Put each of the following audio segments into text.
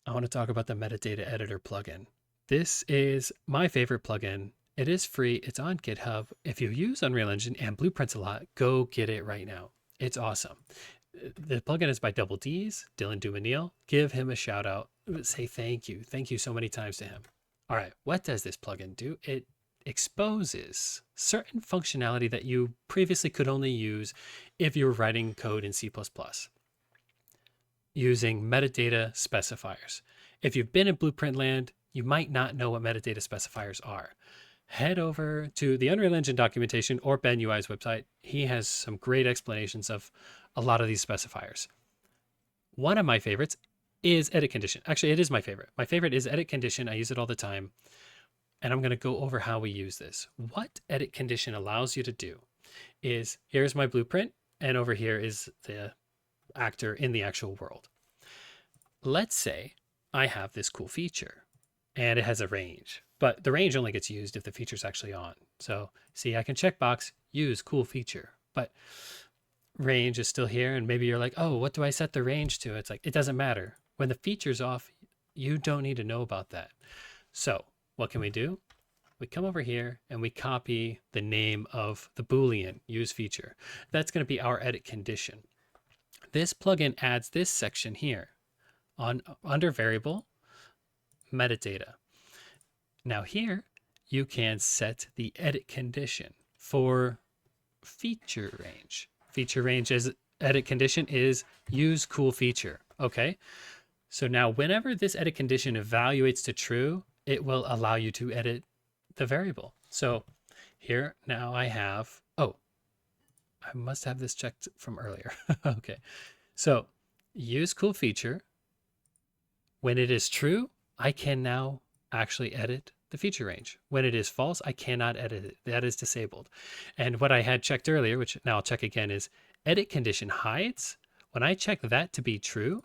I want to talk about the metadata editor plugin. This is my favorite plugin. It is free. It's on GitHub. If you use Unreal Engine and Blueprints a lot, go get it right now. It's awesome. The plugin is by Double D's, Dylan Dumanil. Give him a shout out. Say thank you. Thank you so many times to him. All right, what does this plugin do? It exposes certain functionality that you previously could only use if you were writing code in C++ using metadata specifiers. If you've been in Blueprint land, you might not know what metadata specifiers are. Head over to the Unreal Engine documentation or Ben UI's website. He has some great explanations of a lot of these specifiers. One of my favorites is edit condition. Actually, it is my favorite. My favorite is edit condition. I use it all the time. And I'm going to go over how we use this. What edit condition allows you to do is here's my blueprint, and over here is the actor in the actual world. Let's say I have this cool feature and it has a range, but the range only gets used if the feature's actually on. So see, I can checkbox use cool feature, but range is still here. And maybe you're like, oh, what do I set the range to? It's like, it doesn't matter. When the feature's off, you don't need to know about that. So what can we do? We come over here and we copy the name of the Boolean use feature. That's going to be our edit condition. This plugin adds this section here on under variable metadata. Now here you can set the edit condition for feature range. Feature range is edit condition is use cool feature. Okay. So now whenever this edit condition evaluates to true, it will allow you to edit the variable. So here now I have, oh, I must have this checked from earlier. Okay. So use cool feature. When it is true, I can now actually edit the feature range. When it is false, I cannot edit it. That is disabled. And what I had checked earlier, which now I'll check again, is edit condition hides. When I check that to be true,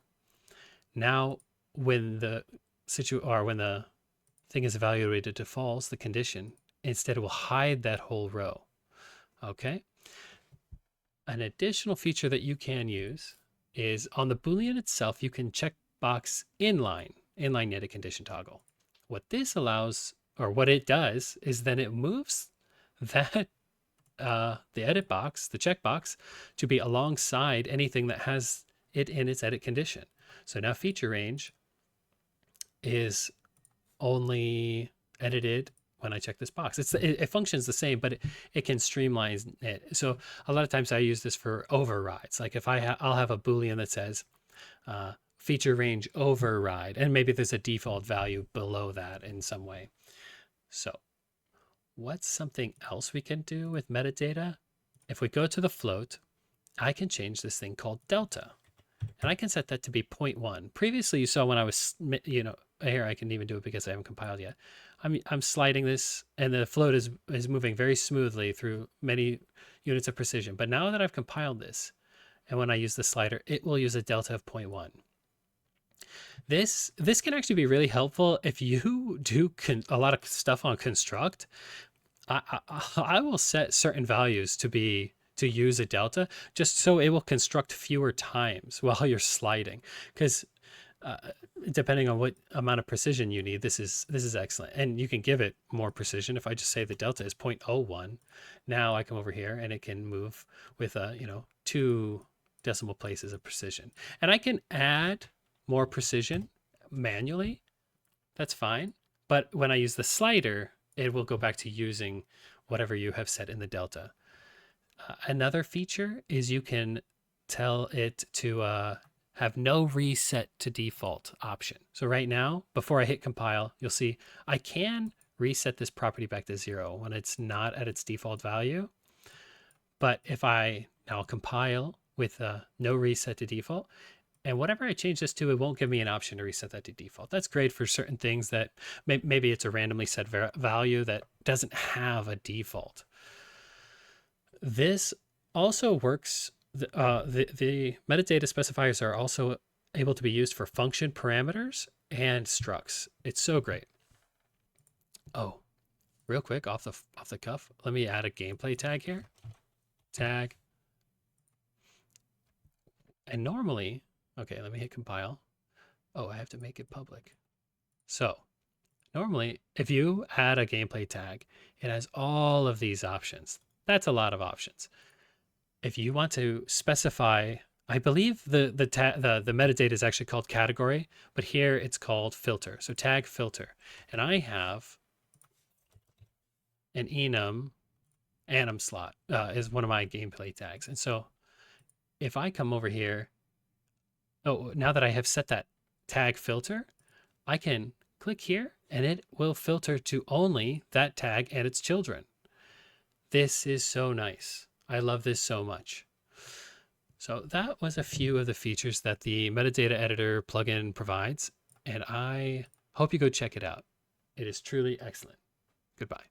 now when the when the thing is evaluated to false, the condition, instead it will hide that whole row. Okay. An additional feature that you can use is on the Boolean itself, you can check box inline edit condition toggle. What this allows, or what it does, is then it moves that the edit box, the checkbox, to be alongside anything that has it in its edit condition. So now feature range is only edited when I check this box. It functions the same, but it can streamline it. So a lot of times I use this for overrides. Like if I'll have a Boolean that says feature range override, and maybe there's a default value below that in some way. So what's something else we can do with metadata? If we go to the float, I can change this thing called delta, and I can set that to be 0.1. Previously, you saw when I was, here I can even do it because I haven't compiled yet. I'm sliding this, and the float is moving very smoothly through many units of precision. But now that I've compiled this, and when I use the slider, it will use a delta of 0.1. This can actually be really helpful if you do a lot of stuff on construct. I will set certain values to use a delta just so it will construct fewer times while you're sliding, because depending on what amount of precision you need, this is excellent. And you can give it more precision. If I just say the delta is 0.01, now I come over here and it can move with 2 decimal places of precision. And I can add more precision manually. That's fine. But when I use the slider, it will go back to using whatever you have set in the delta. Another feature is you can tell it to have no reset to default option. So right now, before I hit compile, you'll see I can reset this property back to 0 when it's not at its default value. But if I now compile with no reset to default, and whatever I change this to, it won't give me an option to reset that to default. That's great for certain things that maybe it's a randomly set value that doesn't have a default. This also works. The metadata specifiers are also able to be used for function parameters and structs. It's so great. Oh, real quick, off the cuff, let me add a gameplay tag here. Tag. And normally, okay, let me hit compile. Oh, I have to make it public. So normally, if you add a gameplay tag, it has all of these options. That's a lot of options. If you want to specify, I believe the metadata is actually called category, but here it's called filter. So tag filter, and I have an enum slot is one of my gameplay tags. And so if I come over here, oh, now that I have set that tag filter, I can click here and it will filter to only that tag and its children. This is so nice. I love this so much. So that was a few of the features that the metadata editor plugin provides, and I hope you go check it out. It is truly excellent. Goodbye.